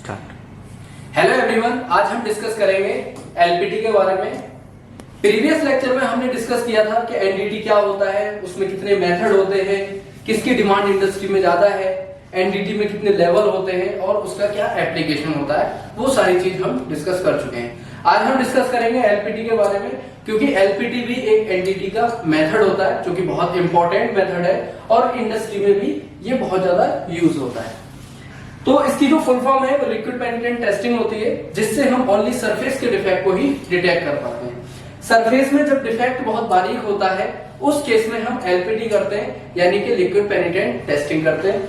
Start. Hello everyone, आज हम discuss करेंगे एलपीटी के बारे में। प्रीवियस लेक्चर में हमने डिस्कस किया था कि एनडीटी क्या होता है, उसमें कितने मेथड होते हैं, किसकी डिमांड इंडस्ट्री में ज्यादा है, एनडीटी में कितने लेवल होते हैं और उसका क्या एप्लीकेशन होता है, वो सारी चीज हम डिस्कस कर चुके हैं। आज हम डिस्कस करेंगे एलपीटी के बारे में, क्योंकि एलपीटी भी एक एनडीटी का मेथड होता है जो कि बहुत इंपॉर्टेंट मेथड है और इंडस्ट्री में भी ये बहुत ज्यादा यूज होता है। तो इसकी जो फुल फॉर्म है वो लिक्विड पेनिट्रेंट टेस्टिंग होती है, जिससे हम ओनली सरफेस के डिफेक्ट को ही डिटेक्ट कर पाते हैं। सरफेस में जब डिफेक्ट बहुत बारीक होता है उस केस में हम एलपीटी करते हैं, यानी कि लिक्विड पेनिट्रेंट टेस्टिंग करते हैं।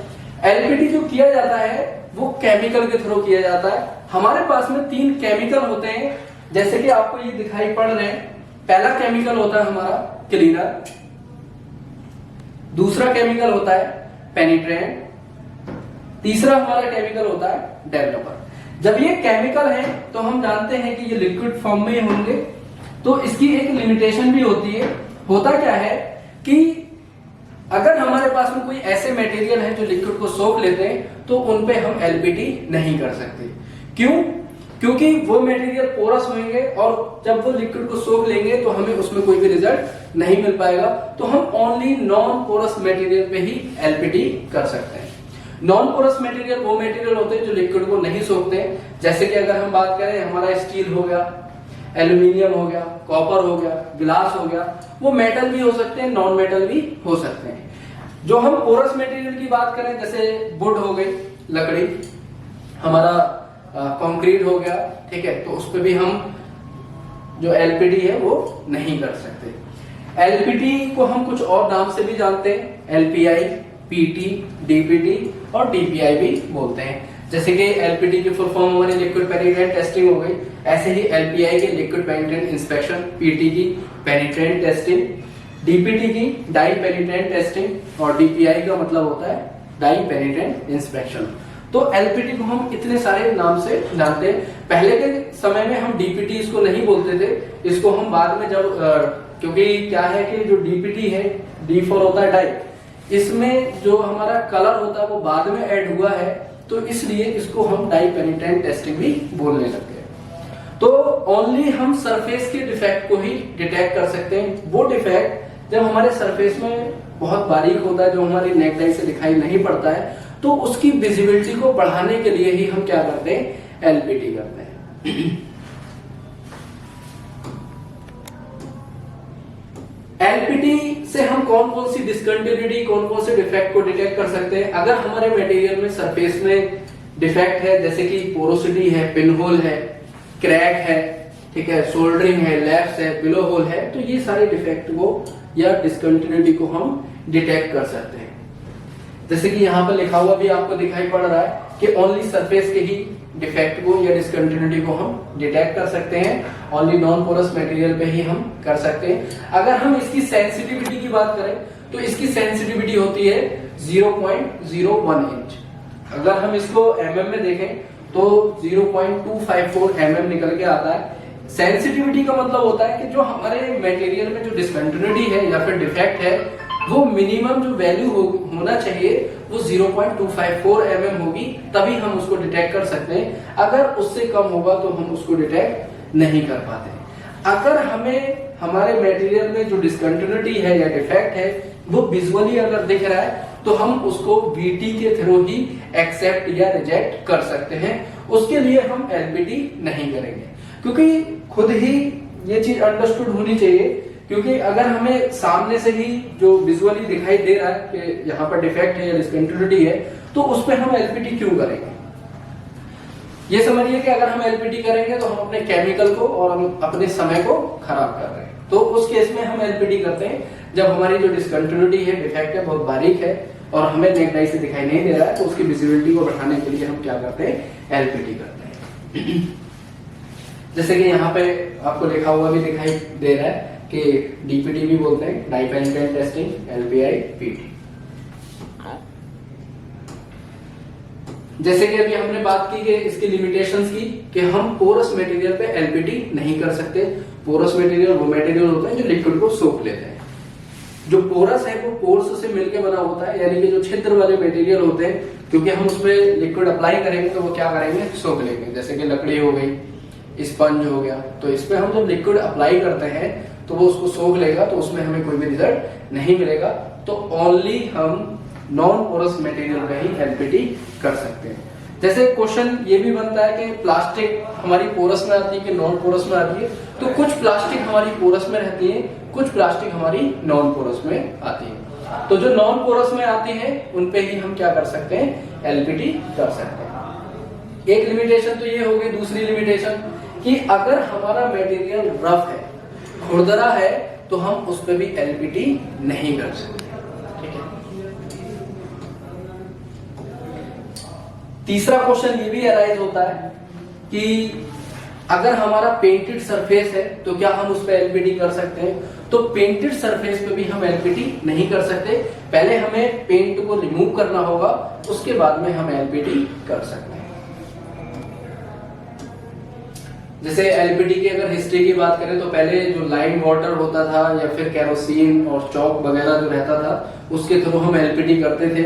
एलपीटी जो किया जाता है वो केमिकल के थ्रू किया जाता है। हमारे पास में 3 केमिकल होते हैं, जैसे कि आपको ये दिखाई पड़ रहे हैं। पहला केमिकल होता है हमारा क्लीनर, दूसरा केमिकल होता है पेनिट्रेंट, तीसरा हमारा केमिकल होता है डेवलपर। जब ये केमिकल है तो हम जानते हैं कि ये लिक्विड फॉर्म में होंगे, तो इसकी एक लिमिटेशन भी होती है। होता क्या है कि अगर हमारे पास में कोई ऐसे मटेरियल है जो लिक्विड को सोख लेते हैं तो उन पे हम एलपीटी नहीं कर सकते। क्यों? क्योंकि वो मटेरियल पोरस होंगे और जब वो लिक्विड को सोख लेंगे तो हमें उसमें कोई भी रिजल्ट नहीं मिल पाएगा। तो हम ओनली नॉन पोरस मटेरियल पे ही एलपीटी कर सकते हैं। नॉन पोरस मटेरियल वो मटेरियल होते हैं जो लिक्विड को नहीं सोखते हैं, जैसे कि अगर हम बात करें हमारा स्टील हो गया, एल्यूमिनियम हो गया, कॉपर हो गया, ग्लास हो गया। वो मेटल भी हो सकते हैं, नॉन मेटल भी हो सकते हैं। जो हम पोरस मटेरियल की बात करें, जैसे वुड हो गई, लकड़ी, हमारा कंक्रीट हो गया, ठीक है, तो उस पर भी हम जो एलपीटी है वो नहीं कर सकते। एलपीटी को हम कुछ और नाम से भी जानते हैं, एलपीआई, पीटी, डीपीटी और डीपीआई भी बोलते हैं। जैसे कि एलपीटी की फुल फॉर्म हमारी लिक्विड पेनिट्रेंट टेस्टिंग हो गई, ऐसे ही एलपीआई की लिक्विड पेनिट्रेंट इंस्पेक्शन, पीटी की पेनिट्रेंट टेस्टिंग, डीपीटी की डाई पेनिट्रेंट टेस्टिंग और डीपीआई का मतलब होता है डाई पेनिट्रेंट इंस्पेक्शन। तो एलपीटी को हम इतने सारे नाम से जानते हैं। पहले के समय में हम डीपीटी इसको नहीं बोलते थे, इसको हम बाद में जब क्योंकि क्या है कि जो डीपीटी है, डी फॉर होता है डाई, इसमें जो हमारा कलर होता है वो बाद में ऐड हुआ है, तो इसलिए इसको हम डाई पेनिट्रेंट टेस्टिंग भी बोलने लग गए। तो ओनली हम सरफेस के डिफेक्ट को ही डिटेक्ट कर सकते हैं। वो डिफेक्ट जब हमारे सरफेस में बहुत बारीक होता है, जो हमारी नेक्ड आई से दिखाई नहीं पड़ता है, तो उसकी विजिबिलिटी को बढ़ाने के लिए ही हम क्या करते हैं, एलपीटी करते हैं। एलपीटी से हम कौन कौन सी डिसकंटिन्यूटी, कौन कौन से डिफेक्ट को डिटेक्ट कर सकते हैं। अगर हमारे मटेरियल में सरफेस में डिफेक्ट है, जैसे कि पोरोसिटी है, पिन होल है, क्रैक है, ठीक है, सोल्डरिंग है, लैप्स है, बिलो होल है, तो ये सारे डिफेक्ट को या डिसकंटिन्यूटी को हम डिटेक्ट कर सकते हैं। जैसे कि यहाँ पर लिखा हुआ भी आपको दिखाई पड़ रहा है कि ओनली सरफेस के ही डिफेक्ट को या डिसकंटिन्यूटी को हम डिटेक्ट कर सकते हैं, ओनली नॉन पोरस मटेरियल पे ही हम कर सकते हैं। अगर हम इसकी सेंसिटिविटी की बात करें तो इसकी सेंसिटिविटी होती है 0.01 इंच। अगर हम इसको mm में देखें तो 0.254 mm निकल के आता है। सेंसिटिविटी का मतलब होता है कि जो हमारे मटेरियल में जो डिसकंटिन्यूटी है या फिर डिफेक्ट है, वो मिनिमम जो वैल्यू होना चाहिए वो 0.254 mm होगी, तभी हम उसको डिटेक्ट कर सकते हैं। अगर उससे कम होगा तो हम उसको डिटेक्ट नहीं कर पाते। अगर हमें हमारे मटेरियल में जो डिसकंटिन्यूटी है या डिफेक्ट है वो विजुअली अगर दिख रहा है तो हम उसको वीटी के थ्रू ही एक्सेप्ट या रिजेक्ट कर सकते हैं। उसके लिए हम एलपीटी नहीं करेंगे, क्योंकि खुद ही ये चीज अंडरस्टूड होनी चाहिए। क्योंकि अगर हमें सामने से ही जो विजुअली दिखाई दे रहा है कि यहाँ पर डिफेक्ट है या डिसकंटिन्यूटी है, तो उस पर हम एलपीटी क्यों करेंगे। ये समझिए कि अगर हम एलपीटी करेंगे तो हम अपने केमिकल को और हम अपने समय को खराब कर रहे हैं। तो उस केस में हम एलपीटी करते हैं जब हमारी जो डिसकंटिन्यूटी है, डिफेक्ट है, बहुत बारीक है और हमें नेक्ड आई से दिखाई नहीं दे रहा है, तो उसकी विजिबिलिटी को बढ़ाने के लिए हम क्या करते हैं, एलपीटी करते हैं। जैसे कि यहाँ पे आपको लिखा हुआ भी दिखाई दे रहा है कि डीपीटी भी बोलते हैं, डाई पेनिट्रेंट टेस्टिंग, एलपीआई, पीटी। जैसे कि अभी हमने बात की कि इसकी लिमिटेशंस की कि हम पोरस मटेरियल पे एलपीटी नहीं कर सकते। पोरस मटेरियल वो मटेरियल होते हैं जो लिक्विड को सोख लेते हैं। जो पोरस है वो पोर्स से मिलकर बना होता है, यानी कि जो छिद्र वाले मटेरियल होते हैं, क्योंकि हम उसमें लिक्विड अप्लाई करेंगे तो वो क्या करेंगे, सोख लेंगे। जैसे कि लकड़ी हो गई, स्पंज हो गया, तो इसमें हम जब लिक्विड अप्लाई करते हैं तो वो उसको सोख लेगा, तो उसमें हमें कोई भी रिजल्ट नहीं मिलेगा। तो ओनली हम नॉन पोरस मटेरियल का ही एलपीटी कर सकते हैं। जैसे क्वेश्चन ये भी बनता है कि प्लास्टिक हमारी पोरस में आती है कि नॉन पोरस में आती है, तो कुछ प्लास्टिक हमारी पोरस में रहती है, कुछ प्लास्टिक हमारी नॉन पोरस में आती है। तो जो नॉन पोरस में आती है उन पे ही हम क्या कर सकते हैं, एलपीटी कर सकते हैं। एक लिमिटेशन तो ये हो गई। दूसरी लिमिटेशन कि अगर हमारा मटेरियल रफ है, खुरदरा है, तो हम उस पर भी एलपीटी नहीं कर सकते। ठीक है। तीसरा क्वेश्चन ये भी अराइज होता है कि अगर हमारा पेंटेड सरफेस है तो क्या हम उस पर एलपीटी कर सकते हैं? तो पेंटेड सरफेस पे भी हम एलपीटी नहीं कर सकते। पहले हमें पेंट को रिमूव करना होगा, उसके बाद में हम एलपीटी कर सकते हैं। जैसे एलपीटी की अगर हिस्ट्री की बात करें तो पहले जो लाइम वाटर होता था या फिर केरोसिन और चौक वगैरह जो रहता था, उसके थ्रू हम एलपीटी करते थे।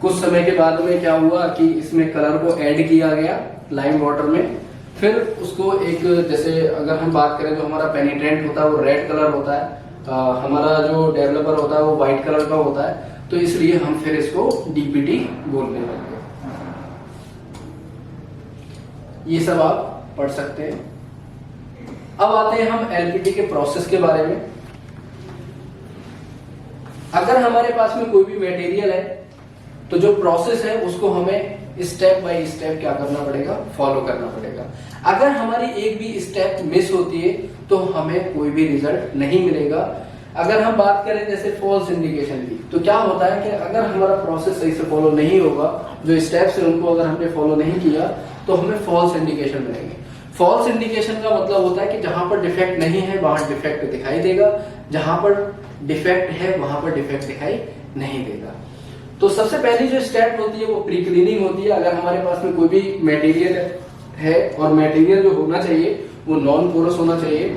कुछ समय के बाद में क्या हुआ कि इसमें कलर को ऐड किया गया लाइम वाटर में, फिर उसको एक, जैसे अगर हम बात करें जो हमारा पेनिट्रेंट होता है वो रेड कलर होता है, हमारा जो डेवलपर होता है वो व्हाइट कलर का होता है, तो इसलिए हम फिर इसको डीपीटी बोलने लगे। ये सब आप पढ़ सकते हैं। अब आते हैं हम एलपीटी के प्रोसेस के बारे में। अगर हमारे पास में कोई भी मटेरियल है तो जो प्रोसेस है उसको हमें स्टेप बाय स्टेप क्या करना पड़ेगा, फॉलो करना पड़ेगा। अगर हमारी एक भी स्टेप मिस होती है तो हमें कोई भी रिजल्ट नहीं मिलेगा। अगर हम बात करें जैसे फॉल्स इंडिकेशन की, तो क्या होता है कि अगर हमारा प्रोसेस सही से फॉलो नहीं होगा, जो स्टेप्स है उनको अगर हमने फॉलो नहीं किया तो हमें फॉल्स इंडिकेशन मिलेंगे। फॉल्स इंडिकेशन का मतलब होता है कि जहां पर डिफेक्ट नहीं है वहां डिफेक्ट दिखाई देगा, जहां पर डिफेक्ट है वहां पर डिफेक्ट दिखाई नहीं देगा। तो सबसे पहली जो स्टेप होती है वो प्री क्लीनिंग होती है। अगर हमारे पास में कोई भी मटेरियल है और मटेरियल जो होना चाहिए वो नॉन पोरस होना चाहिए।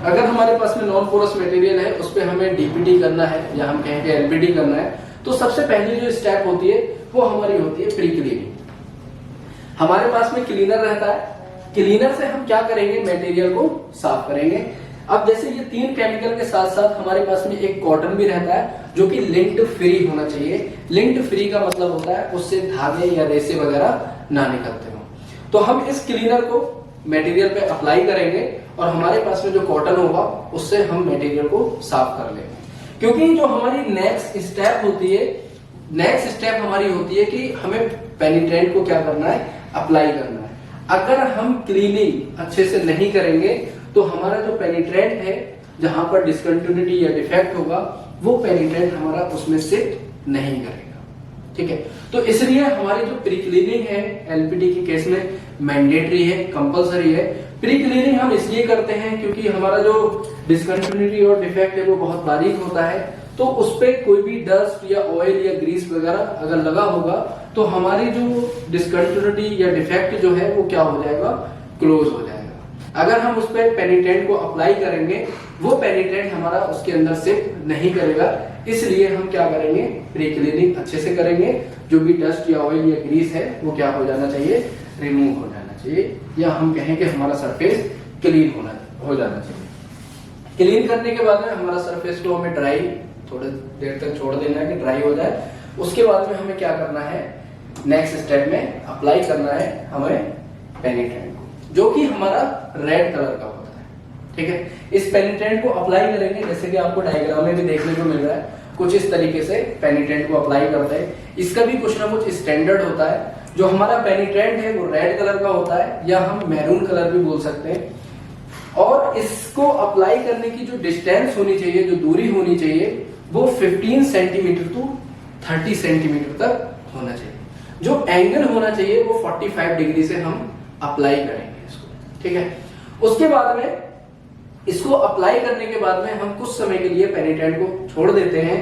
अगर हमारे पास में नॉन पोरस मटेरियल है उस पर हमें डीपीटी करना है या हम कहें कि एलपीटी करना है, तो सबसे पहली जो स्टेप होती है वो हमारी होती है प्री क्लीनिंग। हमारे पास में क्लीनर रहता है, क्लीनर से हम क्या करेंगे, मटेरियल को साफ करेंगे। अब जैसे ये 3 केमिकल के साथ साथ हमारे पास में एक कॉटन भी रहता है जो कि लिंक्ड फ्री होना चाहिए। लिंक्ड फ्री का मतलब होता है उससे धागे या रेसे वगैरह ना निकलते हो। तो हम इस क्लीनर को मटेरियल पे अप्लाई करेंगे और हमारे पास में जो कॉटन होगा उससे हम मटेरियल को साफ कर लेंगे। क्योंकि जो हमारी नेक्स्ट स्टेप होती है, नेक्स्ट स्टेप हमारी होती है कि हमें पेनिट्रेंट को क्या करना है, अप्लाई करना है। अगर हम क्लीनिंग अच्छे से नहीं करेंगे तो हमारा जो पेनिट्रेंट है, जहां पर डिसकंटिन्यूटी या डिफेक्ट होगा, वो पेनिट्रेंट हमारा उसमें सिट नहीं करेगा। ठीक है। तो इसलिए हमारी जो प्री क्लीनिंग है एलपीटी के केस में मैंडेटरी है, कंपलसरी है। प्री क्लीनिंग हम इसलिए करते हैं क्योंकि हमारा जो डिसकंटिन्यूटी और डिफेक्ट है वो बहुत बारीक होता है, तो उस पर कोई भी डस्ट या ऑयल या ग्रीस वगैरह अगर लगा होगा तो हमारी जो डिसकंटिन्यूटी या डिफेक्ट जो है वो क्या हो जाएगा, क्लोज हो जाएगा। अगर हम उस पर पेनिट्रेंट को अप्लाई करेंगे वो पेनिट्रेंट हमारा उसके अंदर सिट नहीं करेगा, इसलिए हम क्या करेंगे, प्री क्लीनिंग अच्छे से करेंगे। जो भी डस्ट या ऑयल या ग्रीस है वो क्या हो जाना चाहिए, रिमूव हो जाना चाहिए, या हम कहें कि हमारा सरफेस क्लीन हो जाना चाहिए। क्लीन करने के बाद में हमारा सरफेस को हमें ड्राई थोड़ी देर तक छोड़ देना है कि ड्राई हो जाए। उसके बाद में हमें क्या करना है, नेक्स्ट स्टेप में अप्लाई करना है हमें पेनिट्रेंट को, जो कि हमारा रेड कलर का होता है। ठीक है। इस पेनिट्रेंट को अप्लाई करेंगे, जैसे कि आपको डायग्राम में भी देखने को मिल रहा है, कुछ इस तरीके से पेनिट्रेंट को अप्लाई करते हैं। इसका भी कुछ ना कुछ स्टैंडर्ड होता है। जो हमारा पेनिट्रेंट है वो रेड कलर का होता है, या हम मैरून कलर भी बोल सकते हैं। और इसको अप्लाई करने की जो डिस्टेंस होनी चाहिए, जो दूरी होनी चाहिए, वो 15 सेंटीमीटर टू 30 सेंटीमीटर तक होना चाहिए। जो एंगल होना चाहिए वो 45 डिग्री से हम अप्लाई करेंगे इसको। ठीक है। उसके बाद में इसको अप्लाई करने के बाद में हम कुछ समय के लिए पेनिट्रेंट को छोड़ देते हैं,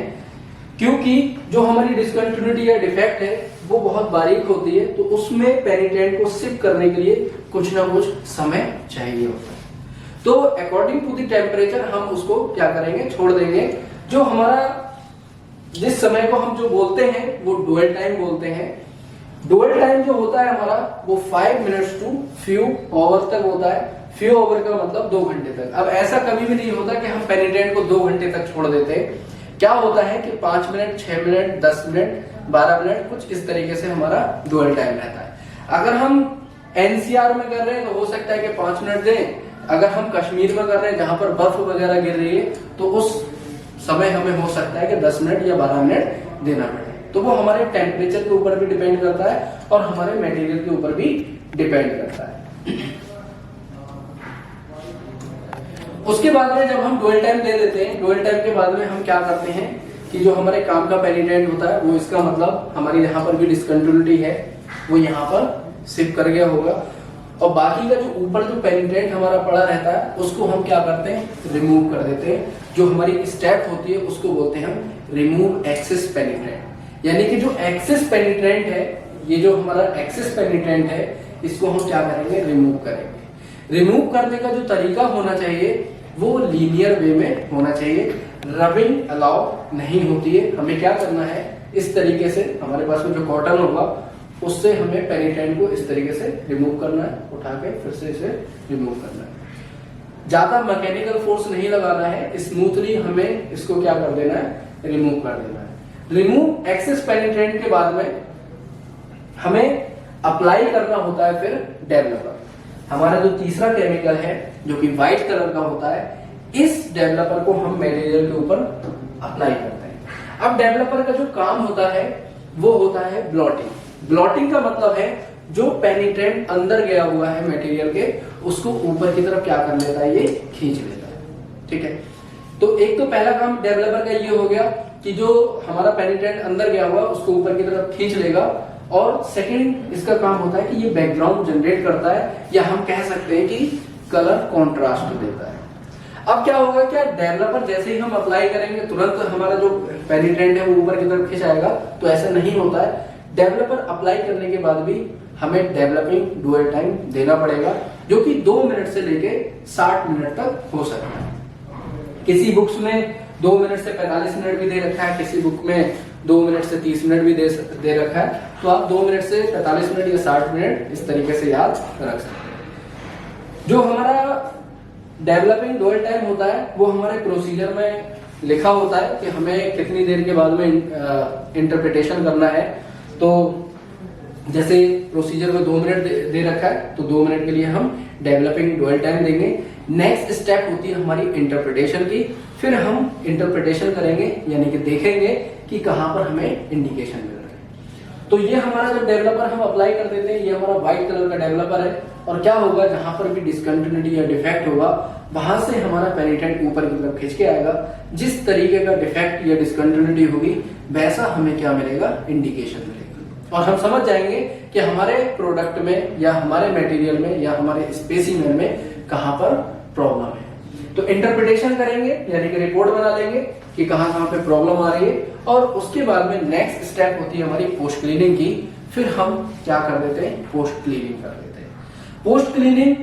क्योंकि जो हमारी डिसकंटिन्यूटी या डिफेक्ट है वो बहुत बारीक होती है, तो उसमें पेनिट्रेंट को सिप करने के लिए कुछ ना कुछ समय चाहिए होता है। तो अकॉर्डिंग टू द टेम्परेचर हम उसको क्या करेंगे, छोड़ देंगे। जो हमारा जिस समय को हम जो बोलते हैं वो डुअल टाइम बोलते हैं। डुअल टाइम जो होता है हमारा वो 5 मिनट्स टू फ्यू आवर तक होता है। फ्यू आवर का मतलब 2 घंटे तक। अब ऐसा कभी भी नहीं होता कि हम पेनिट्रेंट को 2 घंटे तक छोड़ देते हैं। क्या होता है कि 5 मिनट, 6 मिनट, 10 मिनट, 12 मिनट, कुछ इस तरीके से हमारा डुअल टाइम रहता है। अगर हम एनसीआर में कर रहे हैं तो हो सकता है कि 5 मिनट दें। अगर हम कश्मीर में कर रहे हैं जहां पर बर्फ वगैरह गिर रही है तो उस समय हमें हो सकता है कि 10 मिनट या 12 मिनट देना पड़े। तो वो हमारे टेम्परेचर के ऊपर भी डिपेंड करता है और हमारे मटेरियल के ऊपर भी डिपेंड करता है। उसके बाद में जब हम डुअल टाइम दे देते हैं, डुअल टाइम के बाद में हम क्या करते हैं कि जो हमारे काम का पेनिट्रेंट होता है वो इसका मतलब हमारी यहाँ पर भी डिसकंटिन्यूटी है वो यहाँ पर शिफ्ट कर गया होगा और बाकी का जो ऊपर जो पेनिट्रेंट हमारा पड़ा रहता है उसको हम क्या करते हैं, रिमूव कर देते हैं। जो हमारी स्टेप होती है उसको बोलते हैं हम रिमूव एक्सेस पेनिट्रेंट। यानी कि जो एक्सेस पेनिट्रेंट है, ये जो हमारा एक्सेस पेनिट्रेंट है इसको हम क्या करेंगे, रिमूव करेंगे। रिमूव करने का जो तरीका होना चाहिए वो लीनियर वे में होना चाहिए। रबिंग अलाउ नहीं होती है। हमें क्या करना है, इस तरीके से हमारे पास में जो कॉटन होगा उससे हमें पेनिट्रेंट को इस तरीके से रिमूव करना है, उठा के फिर से इसे रिमूव करना है। ज्यादा मैकेनिकल फोर्स नहीं लगाना है, स्मूथली हमें इसको क्या कर देना है, रिमूव कर देना है। रिमूव एक्सेस पेनिट्रेंट के बाद में हमें अप्लाई करना होता है फिर डेवलपर। हमारा जो तीसरा केमिकल है जो कि व्हाइट कलर का होता है, इस डेवलपर को हम मटेरियल के ऊपर अप्लाई करते हैं। अब डेवलपर का जो काम होता है वो होता है ब्लॉटिंग। ब्लॉटिंग का मतलब है जो पेनिट्रेंट अंदर गया हुआ है मटेरियल के उसको ऊपर की तरफ क्या कर लेता है, ये खींच लेता है। ठीक है, तो एक तो पहला काम डेवलपर का ये हो गया कि जो हमारा पेनिट्रेंट अंदर गया हुआ उसको ऊपर की तरफ खींच लेगा। और सेकंड इसका काम होता है कि ये बैकग्राउंड जनरेट करता है या हम कह सकते हैं कि कलर कॉन्ट्रास्ट देता है। अब क्या होगा, क्या डेवलपर जैसे ही हम अप्लाई करेंगे तुरंत हमारा जो पेनिट्रेंट है वो ऊपर की तरफ खिंच आएगा, तो ऐसा नहीं होता है। डेवलपर अप्लाई करने के बाद भी हमें डेवलपिंग डुअल टाइम देना पड़ेगा जो कि 2 मिनट से लेके 60 मिनट तक हो सकता है। किसी बुक्स में 2 मिनट से 45 मिनट भी दे रखा है, किसी बुक में 2 मिनट से 30 मिनट भी दे रखा है। तो आप 2 मिनट से 45 मिनट या 60 मिनट इस तरीके से याद रख सकते हैं। जो हमारा डेवलपिंग डुअल टाइम होता है वो हमारे प्रोसीजर में लिखा होता है कि हमें कितनी देर के बाद में इंटरप्रिटेशन करना है। तो जैसे प्रोसीजर में 2 मिनट दे रखा है तो 2 मिनट के लिए हम डेवलपिंग डुअल टाइम देंगे। नेक्स्ट स्टेप होती है हमारी इंटरप्रिटेशन की। फिर हम इंटरप्रिटेशन करेंगे यानी कि देखेंगे कि कहां पर हमें इंडिकेशन मिल रहा है। तो ये हमारा जो डेवलपर हम अप्लाई कर देते हैं, ये हमारा व्हाइट कलर का डेवलपर है। और क्या होगा, जहां पर भी डिसकंटिन्यूटी या डिफेक्ट होगा वहां से हमारा पेनिट्रेंट ऊपर की तरफ खींच के आएगा। जिस तरीके का डिफेक्ट या डिसकंटिन्यूटी होगी वैसा हमें क्या मिलेगा, इंडिकेशन मिलेगा। और हम समझ जाएंगे कि हमारे प्रोडक्ट में या हमारे मटेरियल में या हमारे स्पेसिमेन में कहां पर प्रॉब्लम है। तो इंटरप्रिटेशन करेंगे यानी कि रिपोर्ट बना लेंगे कि कहां कहां पे प्रॉब्लम आ रही है। और उसके बाद में नेक्स्ट स्टेप होती है हमारी पोस्ट क्लीनिंग की। फिर हम क्या कर देते हैं, पोस्ट क्लीनिंग कर देते हैं। पोस्ट क्लीनिंग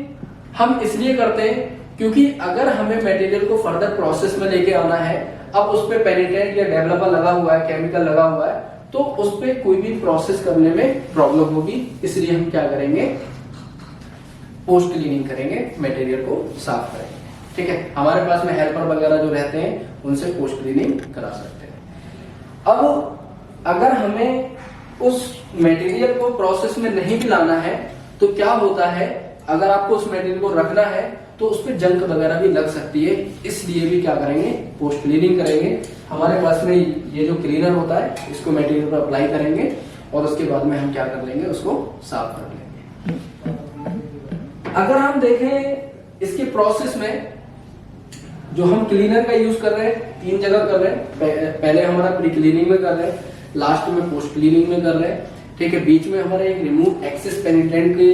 हम इसलिए करते हैं क्योंकि अगर हमें मटेरियल को फर्दर प्रोसेस में लेके आना है, अब उस पर पेनिट्रेंट या डेवलपर लगा हुआ है, केमिकल लगा हुआ है, तो उस पर कोई भी प्रोसेस करने में प्रॉब्लम होगी। इसलिए हम क्या करेंगे, पोस्ट क्लीनिंग करेंगे, मटेरियल को साफ करेंगे। ठीक है, हमारे पास में हेल्पर वगैरह जो रहते हैं उनसे पोस्ट क्लीनिंग करा सकते हैं। अब अगर हमें उस मटेरियल को प्रोसेस में नहीं भी लाना है तो क्या होता है, अगर आपको उस मटेरियल को रखना है तो उस पर जंक वगैरह भी लग सकती है। इसलिए भी क्या करेंगे, पोस्ट क्लीनिंग करेंगे। हमारे पास में ये जो क्लीनर होता है इसको मटेरियल पर अप्लाई करेंगे और उसके बाद में हम क्या कर लेंगे, उसको साफ कर लेंगे। अगर हम देखें इसके प्रोसेस में, जो हम क्लीनर का यूज कर रहे हैं 3 जगह कर रहे हैं। पहले हमारा प्री क्लीनिंग में कर रहे हैं, लास्ट में पोस्ट क्लीनिंग में कर रहे हैं। ठीक है, बीच में हमारा एक रिमूव एक्सेस पेनिट्रेंट की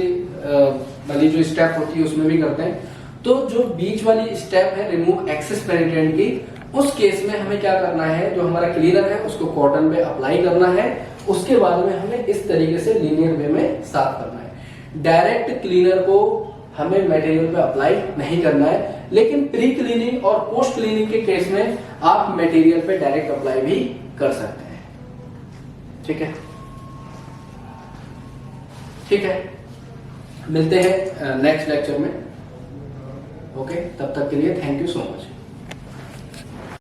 वाली जो स्टेप होती है उसमें भी करते हैं। तो जो बीच वाली स्टेप है रिमूव एक्सेस पेनिट्रेंट की, उस केस में हमें क्या करना है, जो हमारा क्लीनर है उसको कॉटन पे अप्लाई करना है। उसके बाद में हमें इस तरीके से लीनियर वे में साफ करना है। डायरेक्ट क्लीनर को हमें मटेरियल पे अप्लाई नहीं करना है। लेकिन प्री क्लीनिंग और पोस्ट क्लीनिंग के केस में आप मटेरियल पे डायरेक्ट अप्लाई भी कर सकते हैं। ठीक है, ठीक है, मिलते हैं नेक्स्ट लेक्चर में। ओके, तब तक के लिए थैंक यू सो मच।